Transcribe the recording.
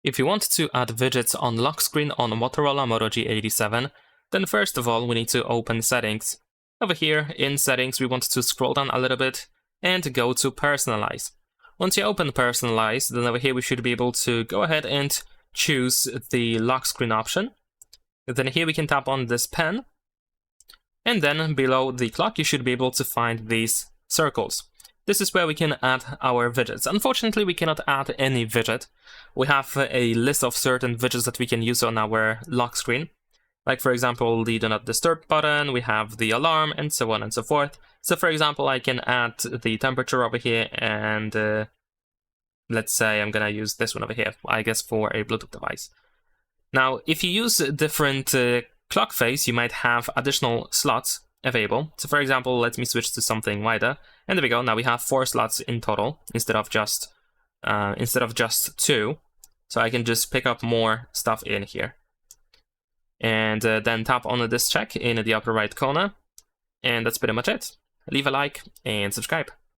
If you want to add widgets on lock screen on a Motorola Moto G87, then first of all we need to open Settings. Over here in Settings we want to scroll down a little bit and go to Personalize. Once you open Personalize, then over here we should be able to go ahead and choose the lock screen option. Then here we can tap on this pen, and then below the clock you should be able to find these circles. This is where we can add our widgets. Unfortunately, we cannot add any widget. We have a list of certain widgets that we can use on our lock screen. Like, for example, the Do Not Disturb button, we have the alarm, and so on and so forth. So, for example, I can add the temperature over here, and let's say I'm gonna use this one over here, I guess for a Bluetooth device. Now, if you use different clock phase, you might have additional slots available. So for example, let me switch to something wider, and there we go. Now we have 4 slots in total instead of just 2. So I can just pick up more stuff in here, and then tap on this check in the upper right corner, and that's pretty much it. Leave a like and subscribe.